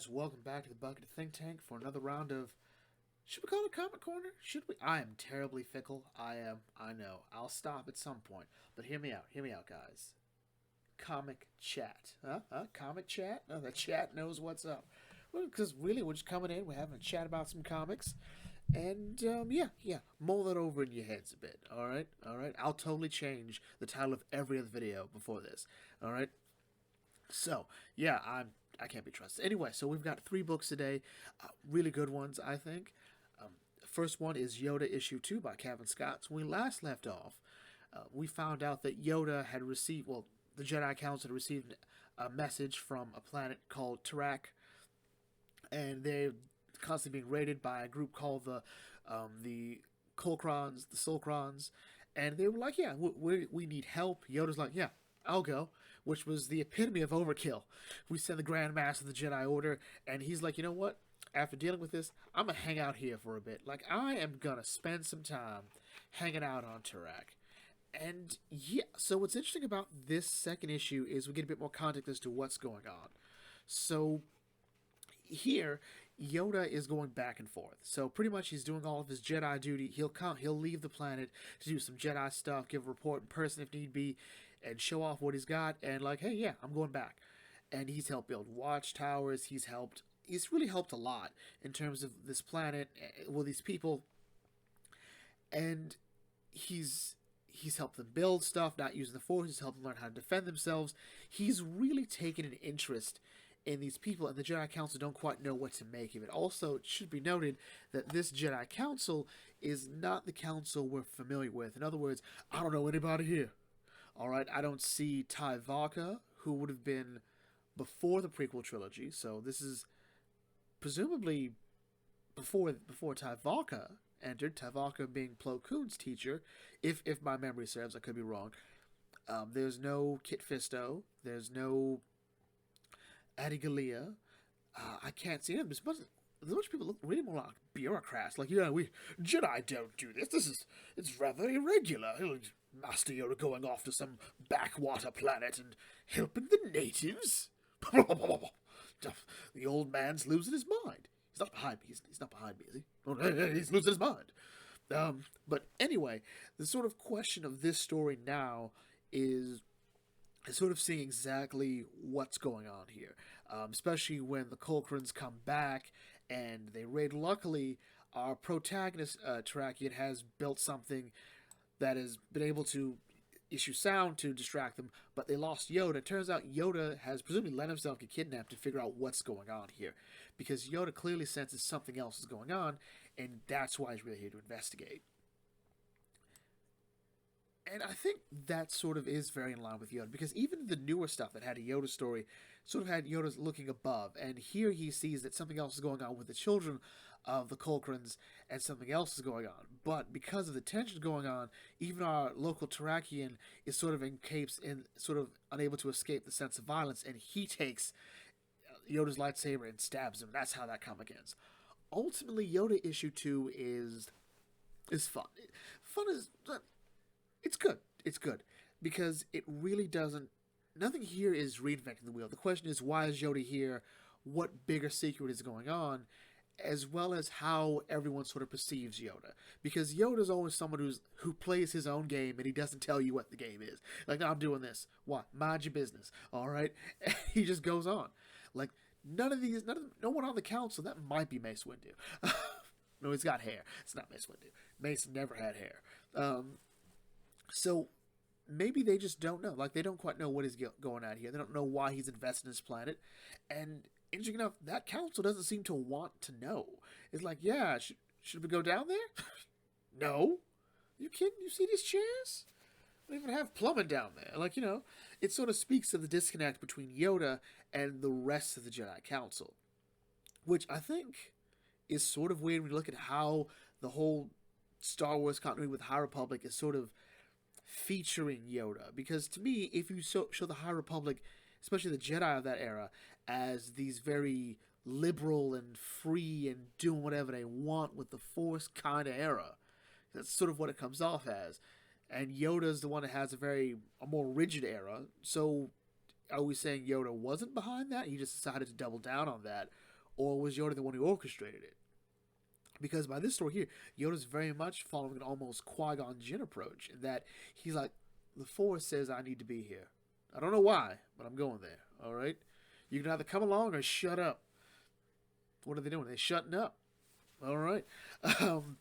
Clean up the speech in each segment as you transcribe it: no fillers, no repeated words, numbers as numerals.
guys, welcome back to the Bucket Think Tank for another round of. Should we call it Comic Corner? Should we? I am terribly fickle. I am. I know. I'll stop at some point. But hear me out. Hear me out, guys. Comic chat. Huh? Comic chat? Oh, the chat knows what's up. Well, because really, we're just coming in. We're having a chat about some comics. And, yeah. Mull that over in your heads a bit. Alright? I'll totally change the title of every other video before this. Alright? So, yeah, I can't be trusted. Anyway, so we've got 3 books today, really good ones, I think. The first one is Yoda issue 2 by Kevin Scott. So when we last left off, we found out that Yoda had received, well, the Jedi Council had received a message from a planet called Tarak, and they're constantly being raided by a group called the Colcrons, the Solcrons, and they were like, yeah, we need help. Yoda's like, yeah, I'll go, which was the epitome of overkill. We send the Grand Master of the Jedi Order, and he's like, you know what? After dealing with this, I'm gonna hang out here for a bit. Like, I am gonna spend some time hanging out on Tarak. And yeah, so what's interesting about this second issue is we get a bit more context as to what's going on. So here, Yoda is going back and forth. So pretty much he's doing all of his Jedi duty. He'll leave the planet to do some Jedi stuff, give a report in person if need be, and show off what he's got, and like, hey, yeah, I'm going back. And he's helped build watchtowers. He's really helped a lot in terms of this planet, well, these people, and he's helped them build stuff, not using the Force. He's helped them learn how to defend themselves. He's really taken an interest in these people, and the Jedi Council don't quite know what to make of it. Also, it should be noted that this Jedi Council is not the council we're familiar with. In other words, I don't know anybody here. All right, I don't see Tyvaka, who would have been before the prequel trilogy. So this is presumably before Tyvaka entered. Tyvaka being Plo Koon's teacher, if my memory serves. I could be wrong. There's no Kit Fisto. There's no Adi Gallia. I can't see them. There's a bunch of people look really more like bureaucrats. Like, we Jedi don't do this. It's rather irregular. Master Yoda going off to some backwater planet and helping the natives. The old man's losing his mind. He's not behind me. He's not behind me, is he? Oh, he's losing his mind. But anyway, the sort of question of this story now is sort of seeing exactly what's going on here, especially when the Colcrons come back and they raid. Luckily, our protagonist, Tarakian, has built something that has been able to issue sound to distract them, but they lost Yoda. It turns out Yoda has presumably let himself get kidnapped to figure out what's going on here, because Yoda clearly senses something else is going on, and that's why he's really here to investigate. And I think that sort of is very in line with Yoda, because even the newer stuff that had a Yoda story sort of had Yoda looking above, and here he sees that something else is going on with the children of the Colcrons, and something else is going on. But because of the tension going on, even our local Tarakian is sort of sort of unable to escape the sense of violence, and he takes Yoda's lightsaber and stabs him. That's how that comic ends. Ultimately, Yoda issue 2 is fun. Fun is it's good. It's good because it really doesn't. Nothing here is reinventing the wheel. The question is, why is Yoda here? What bigger secret is going on? As well as how everyone sort of perceives Yoda. Because Yoda's always someone who plays his own game and he doesn't tell you what the game is. Like, no, I'm doing this. What? Mind your business. All right? And he just goes on. Like, no one on the council, that might be Mace Windu. No, he's got hair. It's not Mace Windu. Mace never had hair. So maybe they just don't know. Like, they don't quite know what is going on here. They don't know why he's invested in this planet. And interesting enough, that council doesn't seem to want to know. It's like, yeah, should we go down there? No. You kidding? You see these chairs? They don't even have plumbing down there. Like, it sort of speaks to the disconnect between Yoda and the rest of the Jedi Council. Which I think is sort of weird when you look at how the whole Star Wars continuity with High Republic is sort of featuring Yoda. Because to me, if you show the High Republic, especially the Jedi of that era, as these very liberal and free and doing whatever they want with the Force kind of era, that's sort of what it comes off as. And Yoda's the one that has a more rigid era. So are we saying Yoda wasn't behind that? He just decided to double down on that? or was Yoda the one who orchestrated it? Because by this story here, Yoda's very much following an almost Qui-Gon Jinn approach, in that he's like, the Force says I need to be here. I don't know why, but I'm going there. All right, you can either come along or shut up. What are they doing? They're shutting up. All right. Um,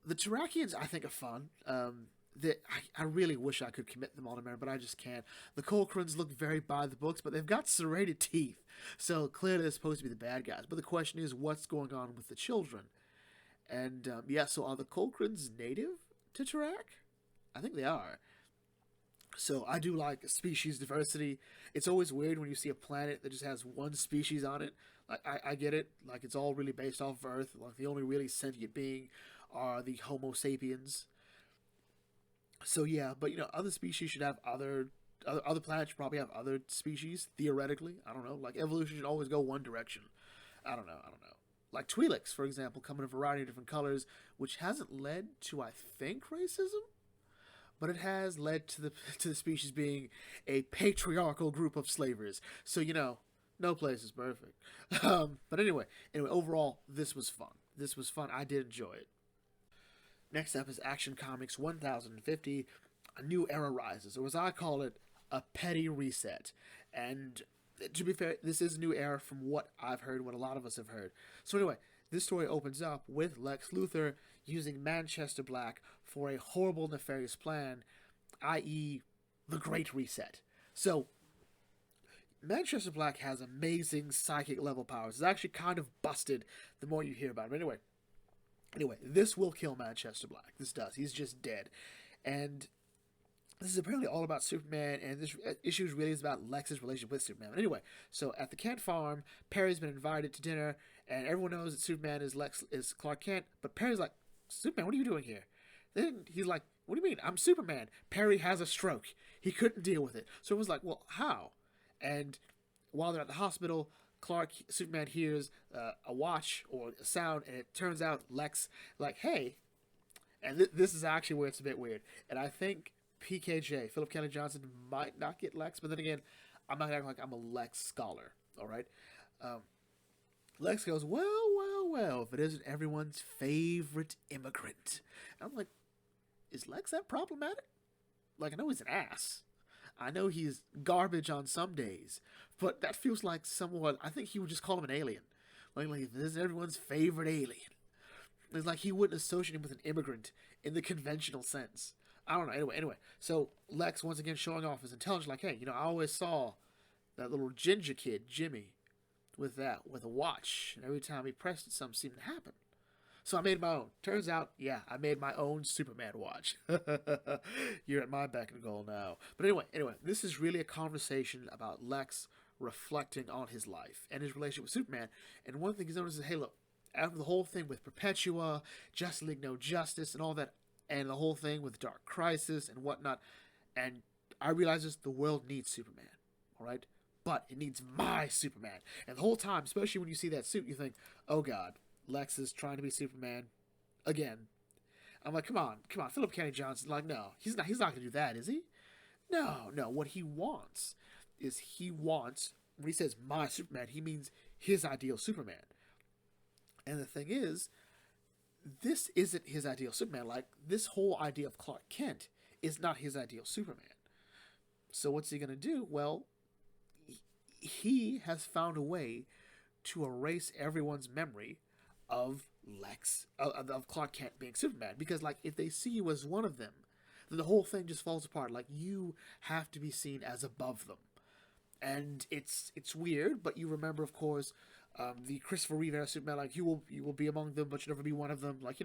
the Terrakians, I think, are fun. I really wish I could commit them all to memory, but I just can't. The Colquhounds look very by the books, but they've got serrated teeth, so clearly they're supposed to be the bad guys. But the question is, what's going on with the children? And yeah, so are the Colquhounds native to Tarak? I think they are. So I do like species diversity. It's always weird when you see a planet that just has one species on it. Like I get it. Like it's all really based off of Earth. Like the only really sentient being are the Homo sapiens. So yeah, but other species should have other planets should probably have other species theoretically. I don't know. Like evolution should always go one direction. I don't know. Like Twi'leks, for example, come in a variety of different colors, which hasn't led to, I think, racism, but it has led to the species being a patriarchal group of slavers. So no place is perfect. But anyway, overall, this was fun. This was fun. I did enjoy it. Next up is Action Comics 1050, A New Era Rises, or as I call it, a petty reset. And to be fair, this is a new era from what I've heard, what a lot of us have heard. So anyway, this story opens up with Lex Luthor using Manchester Black for a horrible, nefarious plan, i.e. the Great Reset. So, Manchester Black has amazing psychic level powers. It's actually kind of busted the more you hear about him. Anyway, this will kill Manchester Black. This does. He's just dead. And this is apparently all about Superman, and this issue really is about Lex's relationship with Superman. But anyway, so at the Kent farm, Perry's been invited to dinner, and everyone knows that Superman is Clark Kent, but Perry's like, Superman, what are you doing here? Then he's like, what do you mean? I'm Superman. Perry has a stroke. He couldn't deal with it. So everyone's like, well, how? And while they're at the hospital, Superman hears a watch or a sound, and it turns out Lex, like, hey. And this is actually where it's a bit weird. And I think PKJ, Philip Kennedy Johnson, might not get Lex, but then again, I'm not acting like I'm a Lex scholar, all right? Lex goes, well, if it isn't everyone's favorite immigrant. And I'm like, is Lex that problematic? Like, I know he's an ass. I know he's garbage on some days, but that feels like someone, I think he would just call him an alien. Like this is everyone's favorite alien. It's like he wouldn't associate him with an immigrant in the conventional sense. I don't know. Anyway. So Lex, once again, showing off his intelligence, like, hey, I always saw that little ginger kid, Jimmy, with a watch. And every time he pressed it, something seemed to happen. So I made my own. Turns out, yeah, I made my own Superman watch. You're at my beck and call now. But anyway, this is really a conversation about Lex reflecting on his life and his relationship with Superman. And one thing he's noticed is, hey, look, after the whole thing with Perpetua, Justice League No Justice, and all that, and the whole thing with Dark Crisis and whatnot, and I realize this, the world needs Superman, all right? But it needs my Superman. And the whole time, especially when you see that suit, you think, oh, God, Lex is trying to be Superman again. I'm like, come on, Philip Kennedy Johnson. Like, no, he's not going to do that, is he? No. What he wants is when he says my Superman, he means his ideal Superman. And the thing is, this isn't his ideal Superman. Like, this whole idea of Clark Kent is not his ideal Superman. So what's he going to do? Well, he has found a way to erase everyone's memory of of Clark Kent being Superman. Because, like, if they see you as one of them, then the whole thing just falls apart. Like, you have to be seen as above them. And it's weird, but you remember, of course, the Christopher Reeve era Superman, like, you will be among them, but you'll never be one of them. Like,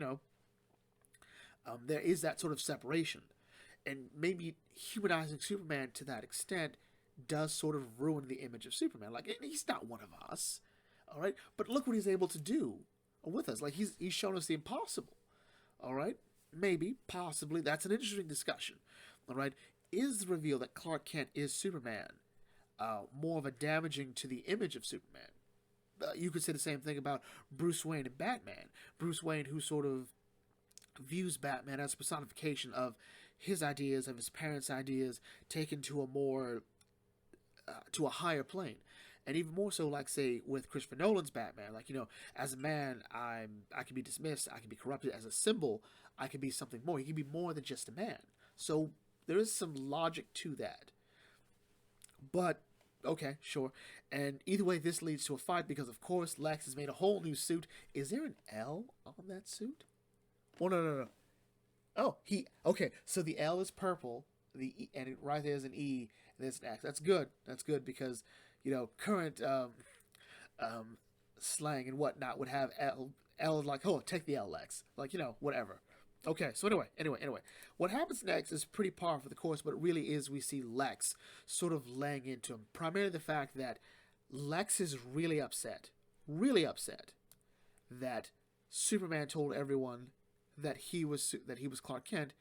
there is that sort of separation. And maybe humanizing Superman to that extent does sort of ruin the image of Superman. Like, he's not one of us, all right? But look what he's able to do with us. Like, he's shown us the impossible, all right? Maybe, possibly, that's an interesting discussion, all right? Is the reveal that Clark Kent is Superman more of a damaging to the image of Superman? You could say the same thing about Bruce Wayne and Batman. Bruce Wayne, who sort of views Batman as a personification of his ideas, of his parents' ideas, taken to a more, to a higher plane. And even more so, like say with Christopher Nolan's Batman, like as a man, I can be dismissed, I can be corrupted. As a symbol, I can be something more. He can be more than just a man. So there is some logic to that. But okay, sure. And either way, this leads to a fight because, of course, Lex has made a whole new suit. Is there an L on that suit? Oh no, no, no. Oh, he okay. So the L is purple. Right there's an E. And there's an X. That's good. That's good because current um, slang and whatnot would have L. L is like, oh, take the L, Lex. Like whatever. Okay, so anyway, what happens next is pretty par for the course, but it really is we see Lex sort of laying into him. Primarily the fact that Lex is really upset that Superman told everyone that he was Clark Kent,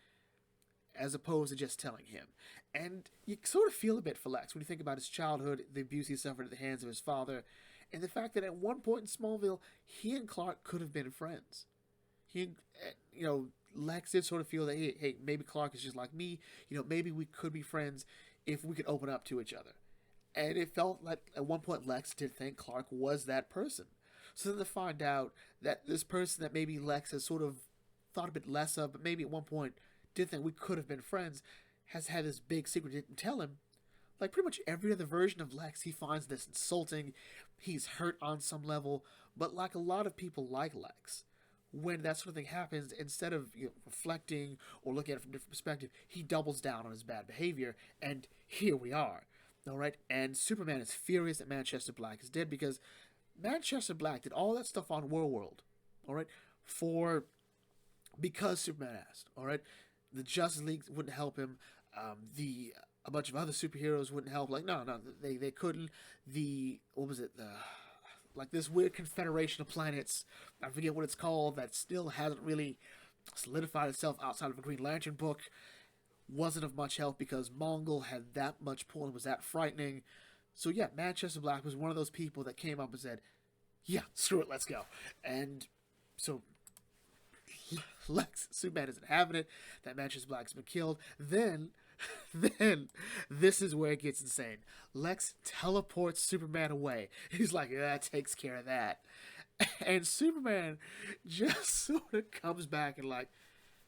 as opposed to just telling him. And you sort of feel a bit for Lex when you think about his childhood, the abuse he suffered at the hands of his father, and the fact that at one point in Smallville, he and Clark could have been friends. He, Lex did sort of feel that, hey, maybe Clark is just like me. Maybe we could be friends if we could open up to each other. And it felt like at one point Lex did think Clark was that person. So then to find out that this person that maybe Lex has sort of thought a bit less of, but maybe at one point did think we could have been friends, has had this big secret didn't tell him. Like pretty much every other version of Lex, he finds this insulting. He's hurt on some level, but like a lot of people like Lex, when that sort of thing happens, instead of reflecting or looking at it from a different perspective, he doubles down on his bad behavior, and here we are. All right, and Superman is furious that Manchester Black is dead because Manchester Black did all that stuff on World, all right, because Superman asked. All right, the Justice League wouldn't help him. A bunch of other superheroes wouldn't help. Like no, they couldn't. What was it? Like this weird confederation of planets, I forget what it's called, that still hasn't really solidified itself outside of a Green Lantern book, wasn't of much help because Mongol had that much pull and was that frightening. So yeah, Manchester Black was one of those people that came up and said, yeah, screw it, let's go. And so Superman isn't having it, that Manchester Black's been killed. Then this is where it gets insane. Lex teleports Superman away. He's like, yeah, that takes care of that. And Superman just sort of comes back and like,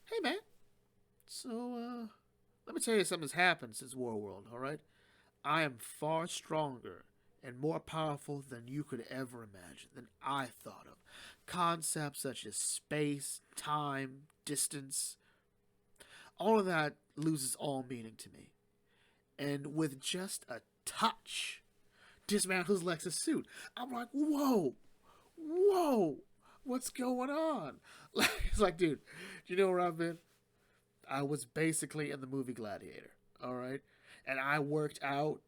hey man, so let me tell you something's happened since World, all right? I am far stronger and more powerful than you could ever imagine, than I thought of. Concepts such as space, time, distance, all of that loses all meaning to me. And with just a touch, dismantles Lex's suit. I'm like, whoa, what's going on? It's like, dude, do you know where I've been? I was basically in the movie Gladiator, all right? And I worked out.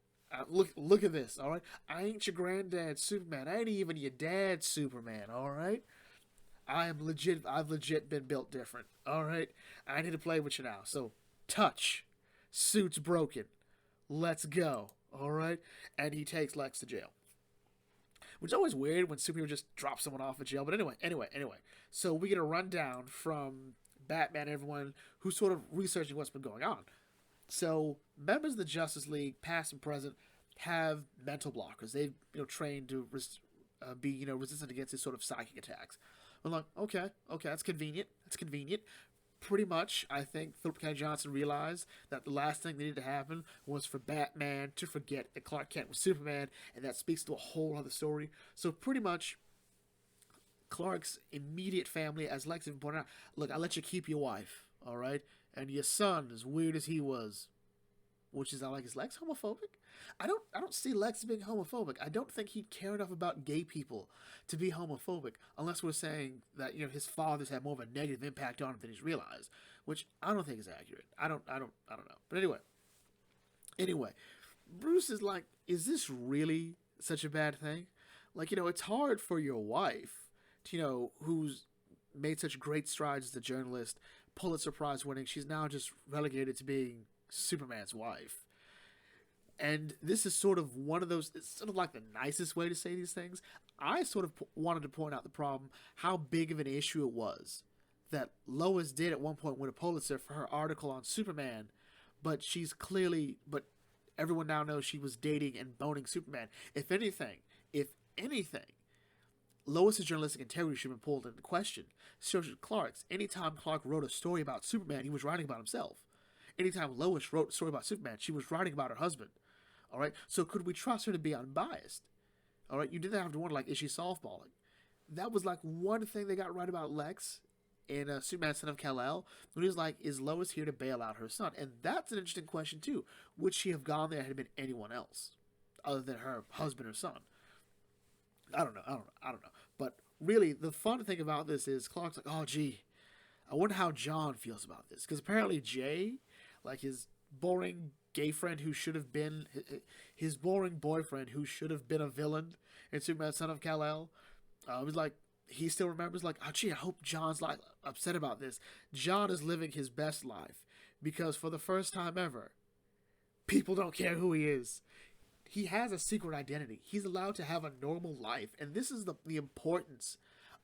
Look at this, all right? I ain't your granddad Superman. I ain't even your dad Superman, all right? I've legit been built different, all right? I need to play with you now. So, touch. Suit's broken. Let's go, all right? And he takes Lex to jail. Which is always weird when superhero just drop someone off of jail. But anyway. So we get a rundown from Batman and everyone who's sort of researching what's been going on. So members of the Justice League, past and present, have mental blockers. They've trained to be resistant against these sort of psychic attacks. I'm like, okay, that's convenient. Pretty much, I think Philip K. Johnson realized that the last thing that needed to happen was for Batman to forget that Clark Kent was Superman, and that speaks to a whole other story. So pretty much, Clark's immediate family, as Lex even pointed out, look, I let you keep your wife, all right? And your son, as weird as he was, which is, I like, is Lex homophobic? I don't see Lex as being homophobic. I don't think he'd care enough about gay people to be homophobic, unless we're saying that his father's had more of a negative impact on him than he's realized, which I don't think is accurate. I don't know. But anyway, Bruce is like, is this really such a bad thing? Like, it's hard for your wife, who's made such great strides as a journalist, Pulitzer Prize winning. She's now just relegated to being Superman's wife. And this is sort of one of those, it's sort of like the nicest way to say these things. I sort of wanted to point out the problem, how big of an issue it was that Lois did at one point win a Pulitzer for her article on Superman, but Everyone now knows she was dating and boning Superman. If anything, Lois's journalistic integrity should have been pulled into question. So should Clark's. Anytime Clark wrote a story about Superman, he was writing about himself. Anytime Lois wrote a story about Superman, she was writing about her husband. All right. So could we trust her to be unbiased? All right. You didn't have to wonder, like, is she softballing? That was like one thing they got right about Lex in Superman Son of Kal-El, when he was like, is Lois here to bail out her son? And that's an interesting question too. Would she have gone there had it been anyone else other than her husband or son? I don't know. But really, the fun thing about this is Clark's like, oh, gee, I wonder how John feels about this. Because apparently Jay, like his boring gay friend who should have been, his boring boyfriend who should have been a villain in Superman Son of Kal-El, was like, he still remembers, like, oh, gee, I hope John's, like, upset about this. John is living his best life because for the first time ever, people don't care who he is. He has a secret identity. He's allowed to have a normal life. And this is the importance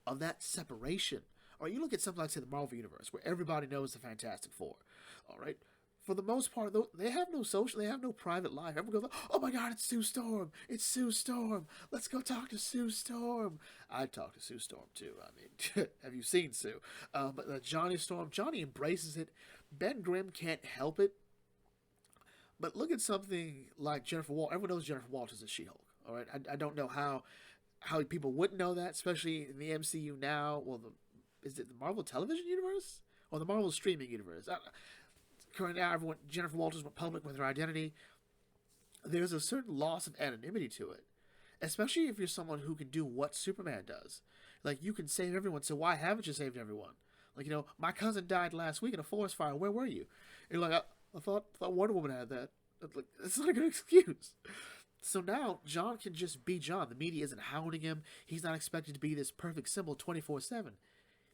of that separation. Or you look at something like, say, the Marvel Universe, where everybody knows the Fantastic Four. All right? For the most part, they have no social, they have no private life. Everyone goes, oh my God, it's Sue Storm. It's Sue Storm. Let's go talk to Sue Storm. I'd talk to Sue Storm too. I mean, have you seen Sue? But Johnny Storm, Johnny embraces it. Ben Grimm can't help it. But look at something like Jennifer Walters. Everyone knows Jennifer Walters is She-Hulk. All right, I don't know how people wouldn't know that, especially in the MCU now. Well, is it the Marvel Television Universe or the Marvel Streaming Universe? Currently now, Jennifer Walters went public with her identity. There's a certain loss of anonymity to it, especially if you're someone who can do what Superman does. Like, you can save everyone, so why haven't you saved everyone? Like, my cousin died last week in a forest fire. Where were you? And you're like, I thought Wonder Woman had that. Like, that's not a good excuse. So now, John can just be John. The media isn't hounding him. He's not expected to be this perfect symbol 24/7.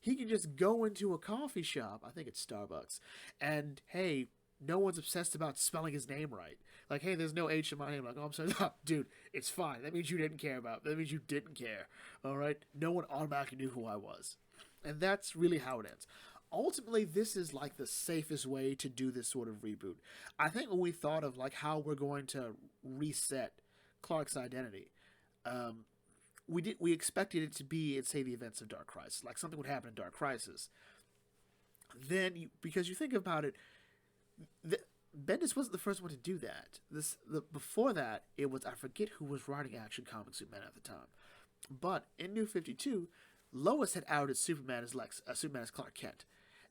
He can just go into a coffee shop, I think it's Starbucks, and, hey, no one's obsessed about spelling his name right. Like, hey, there's no H in my name. Like, oh, I'm sorry. No, dude, it's fine. That means you didn't care about it. That means you didn't care. All right? No one automatically knew who I was. And that's really how it ends. Ultimately, this is like the safest way to do this sort of reboot. I think when we thought of like how we're going to reset Clark's identity, we expected it to be, say, the events of Dark Crisis, like something would happen in Dark Crisis. Then, because you think about it, Bendis wasn't the first one to do that. Before that, it was, I forget who was writing Action Comics Superman at the time, but in New 52, Lois had outed Superman as Superman as Clark Kent,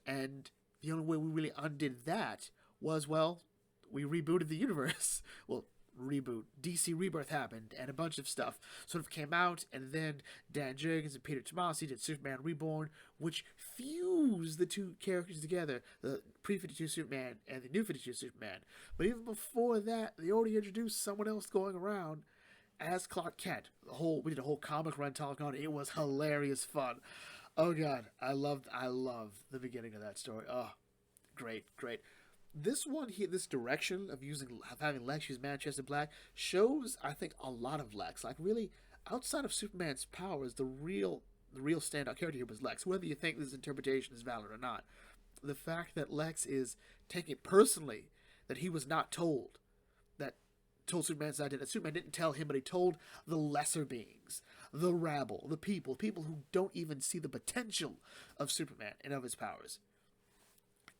and the only way we really undid that was, well, we rebooted the universe. Well, DC Rebirth happened, and a bunch of stuff sort of came out, and then Dan Jurgens and Peter Tomasi did Superman Reborn, which fused the two characters together, the pre-52 Superman and the new 52 Superman. But even before that, they already introduced someone else going around as Clark Kent. We did a whole comic run talk on it. It was hilarious fun. Oh God, I love the beginning of that story. Oh, great. This one here, this direction of having Lex use Manchester Black shows, I think, a lot of Lex. Like, really, outside of Superman's powers, the real standout character here was Lex. Whether you think this interpretation is valid or not, the fact that Lex is taking it personally that he was not told Superman's identity. Superman didn't tell him, but he told the lesser beings, the rabble, the people who don't even see the potential of Superman and of his powers.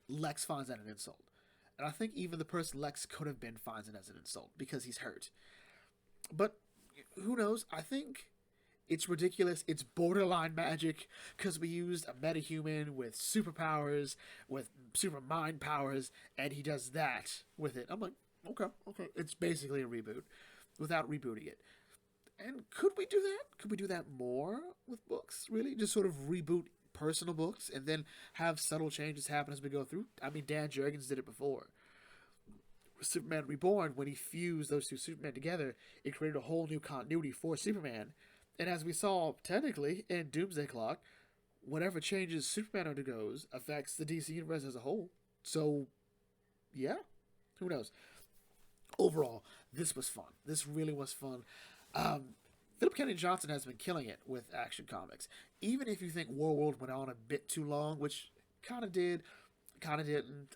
Lex finds that an insult. And I think even the person Lex could have been finds it as an insult because he's hurt. But who knows? I think it's ridiculous. It's borderline magic because we used a metahuman with superpowers, with super mind powers, and he does that with it. I'm like, okay. It's basically a reboot without rebooting it. And could we do that? Could we do that more with books? Really? Just sort of reboot personal books and then have subtle changes happen as we go through? I mean, Dan Jurgens did it before. Superman Reborn, when he fused those two Supermen together, it created a whole new continuity for Superman. And as we saw, technically, in Doomsday Clock, whatever changes Superman undergoes affects the DC Universe as a whole. So, yeah, who knows? Overall, this was fun. This really was fun. Philip Kennedy Johnson has been killing it with Action Comics. Even if you think Warworld went on a bit too long, which kind of did, kind of didn't.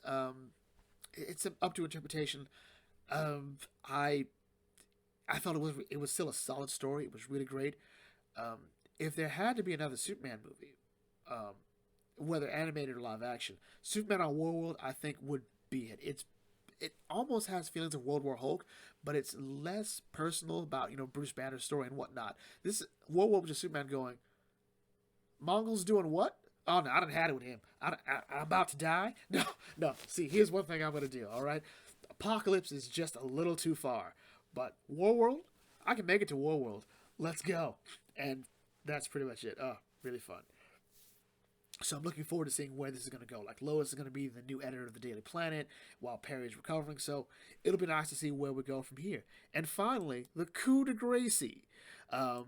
It's up to interpretation. Um, I I thought it was still a solid story. It was really great. Um, if there had to be another Superman movie, um, whether animated or live action, Superman on Warworld I think would be it. It almost has feelings of World War Hulk, but it's less personal about Bruce Banner's story and whatnot. This Warworld was just Superman going, Mongols doing what? Oh no, I done had it with him. I'm about to die. No, no. See, here's one thing I'm gonna do. All right, Apocalypse is just a little too far, but Warworld, I can make it to Warworld. Let's go, and that's pretty much it. Oh, really fun. So I'm looking forward to seeing where this is going to go. Like Lois is going to be the new editor of the Daily Planet while Perry's recovering. So it'll be nice to see where we go from here. And finally, the coup de grace, um,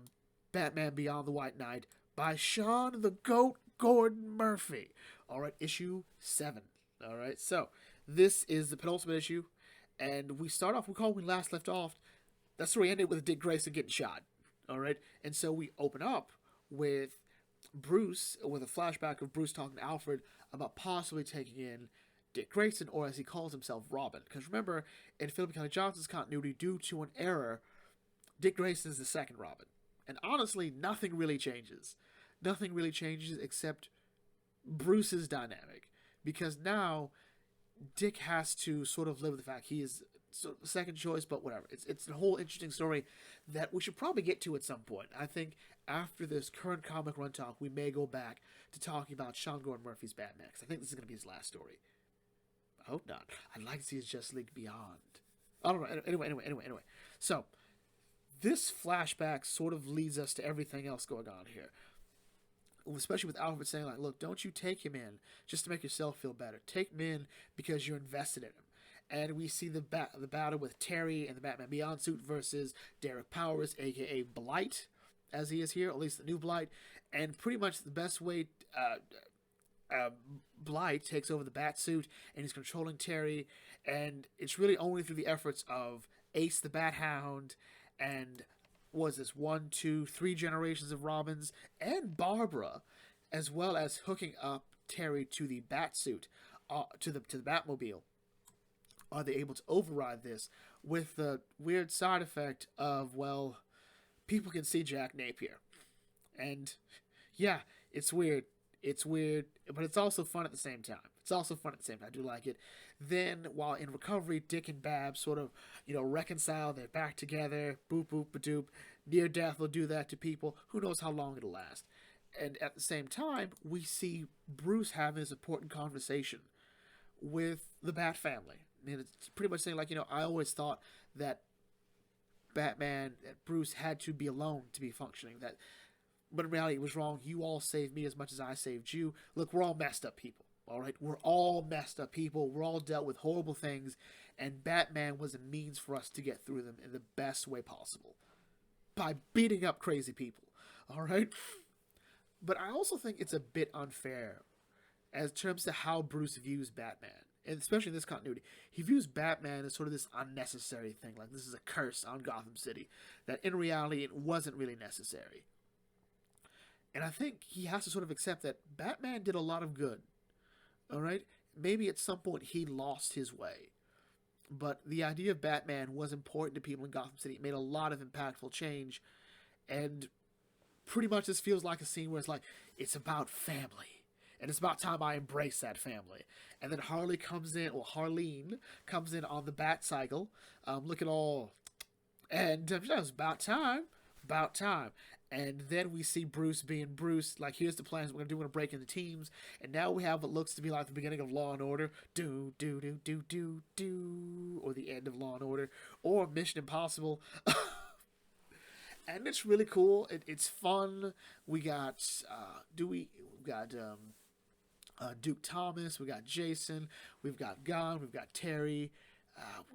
Batman Beyond the White Knight by Sean the Goat Gordon Murphy. All right, issue 7. All right, so this is the penultimate issue, and we start off. We call when we last left off. That story ended with Dick Grayson getting shot. All right, and so we open up with Bruce, with a flashback of Bruce talking to Alfred about possibly taking in Dick Grayson, or as he calls himself, Robin. Because remember, in Philip Kelly Johnson's continuity, due to an error, Dick Grayson is the second Robin. And honestly, nothing really changes. Nothing really changes except Bruce's dynamic. Because now, Dick has to sort of live with the fact he is sort of the second choice, but whatever. It's a whole interesting story that we should probably get to at some point. I think after this current comic run talk, we may go back to talking about Sean Gordon Murphy's Batman, because I think this is going to be his last story. I hope not. I'd like to see his Justice League Beyond. I don't know. Anyway. So, this flashback sort of leads us to everything else going on here. Especially with Alfred saying, like, look, don't you take him in just to make yourself feel better. Take him in because you're invested in him. And we see the battle with Terry and the Batman Beyond suit versus Derek Powers, a.k.a. Blight, as he is here, at least the new Blight. And pretty much the best way Blight takes over the bat suit, and he's controlling Terry. And it's really only through the efforts of Ace the Bat Hound and was this 1, 2, 3 generations of Robins and Barbara, as well as hooking up Terry to the bat suit, to the Batmobile. Are they able to override this with the weird side effect of, well, people can see Jack Napier. And yeah, it's weird. It's weird, but it's also fun at the same time. I do like it. Then, while in recovery, Dick and Babs sort of, reconcile. They're back together. Boop, boop, ba-doop. Near death will do that to people. Who knows how long it'll last. And at the same time, we see Bruce having this important conversation with the Bat family. I mean, it's pretty much saying, like, I always thought that Bruce had to be alone to be functioning. But in reality, it was wrong. You all saved me as much as I saved you. Look, we're all messed up people. All right, we're all messed up people. We're all dealt with horrible things, and Batman was a means for us to get through them in the best way possible by beating up crazy people. All right, but I also think it's a bit unfair as terms to how Bruce views Batman, and especially in this continuity. He views Batman as sort of this unnecessary thing, like this is a curse on Gotham City, that in reality it wasn't really necessary. And I think he has to sort of accept that Batman did a lot of good. All right? Maybe at some point he lost his way. But the idea of Batman was important to people in Gotham City. It made a lot of impactful change. And pretty much this feels like a scene where it's about family. And it's about time I embrace that family. And then Harleen comes in on the Bat Cycle, looking all... And it was about time. And then we see Bruce being Bruce, like, here's the plans we're going to do, we're going to break into teams. And now we have what looks to be like the beginning of Law & Order. Do, or the end of Law & Order. Or Mission Impossible. And it's really cool. It's fun. We got Duke Thomas. We got Jason. We've got Gunn. We've got Terry.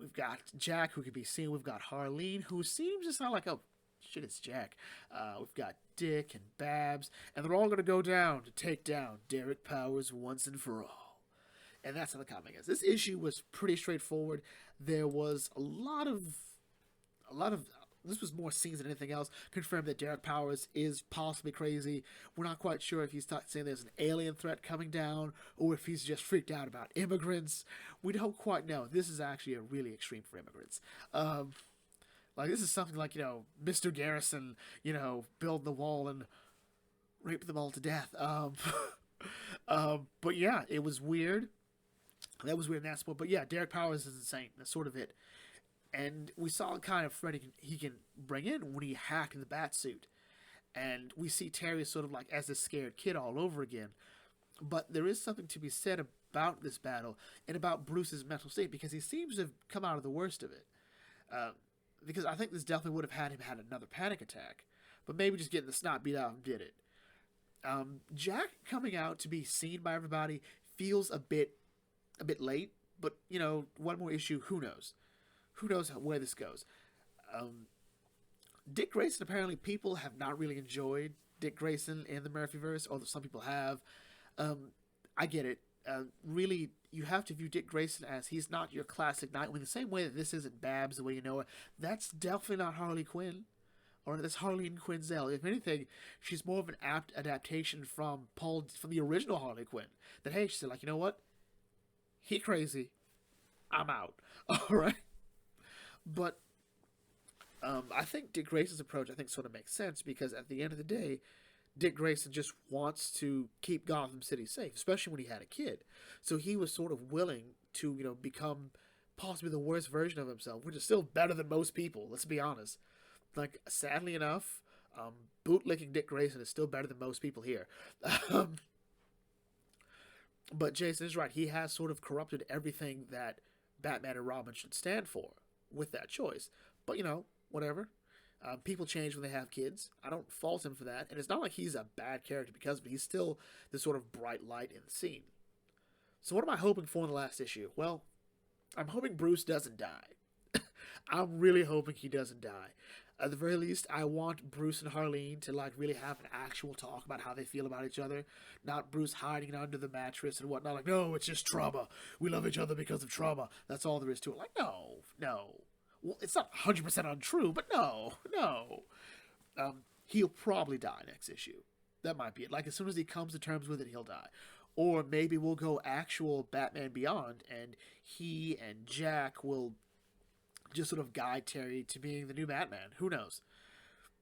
We've got Jack, who can be seen. We've got Harleen, who seems just not like a... Shit, it's Jack. We've got Dick and Babs, and they're all going to go down to take down Derek Powers once and for all. And that's how the comic is. This issue was pretty straightforward. There was a lot of this was more scenes than anything else, confirmed that Derek Powers is possibly crazy. We're not quite sure if he's saying there's an alien threat coming down or if he's just freaked out about immigrants. We don't quite know. This is actually a really extreme for immigrants. Like, this is something like, Mr. Garrison, building the wall and raping them all to death. But yeah, it was weird. That was weird in that sport. But yeah, Derek Powers is insane. That's sort of it. And we saw kind of Freddy he can bring in when he hacked in the bat suit. And we see Terry sort of like as a scared kid all over again. But there is something to be said about this battle and about Bruce's mental state, because he seems to have come out of the worst of it. Because I think this definitely would have had him had another panic attack. But maybe just getting the snot beat out of him did it. Jack coming out to be seen by everybody feels a bit late. But, one more issue, who knows? Who knows where this goes? Dick Grayson, apparently people have not really enjoyed Dick Grayson in the Murphyverse, although some people have. I get it. Really, you have to view Dick Grayson as he's not your classic Nightwing, the same way that this isn't Babs the way you know her. That's definitely not Harley Quinn, or that's Harleen Quinzel. If anything, she's more of an apt adaptation from the original Harley Quinn. That, hey, she said, like, you know what? He crazy. I'm out. All right? But I think Dick Grayson's approach, sort of makes sense, because at the end of the day, Dick Grayson just wants to keep Gotham City safe, especially when he had a kid. So he was sort of willing to, become possibly the worst version of himself, which is still better than most people, let's be honest. Like, sadly enough, bootlicking Dick Grayson is still better than most people here. But Jason is right. He has sort of corrupted everything that Batman and Robin should stand for with that choice. But, whatever. People change when they have kids. I don't fault him for that. And it's not like he's a bad character because of it. He's still this sort of bright light in the scene. So what am I hoping for in the last issue? Well, I'm hoping Bruce doesn't die. I'm really hoping he doesn't die. At the very least, I want Bruce and Harleen to really have an actual talk about how they feel about each other. Not Bruce hiding under the mattress and whatnot. Like, no, it's just trauma. We love each other because of trauma. That's all there is to it. Like, no. Well, it's not 100% untrue, but no. He'll probably die next issue. That might be it. Like, as soon as he comes to terms with it, he'll die. Or maybe we'll go actual Batman Beyond, and he and Jack will just sort of guide Terry to being the new Batman. Who knows?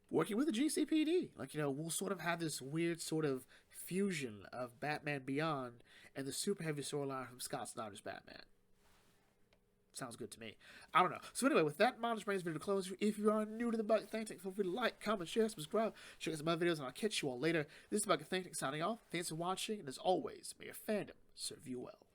Working with the GCPD. We'll sort of have this weird sort of fusion of Batman Beyond and the super heavy storyline from Scott Snyder's Batman. Sounds good to me. I don't know. So anyway, with that in mind, this brings me to close. If you are new to the Bucket Think Tank, feel free to like, comment, share, subscribe. Check out some other videos, and I'll catch you all later. This is Bucket Think Tank signing off. Thanks for watching, and as always, may your fandom serve you well.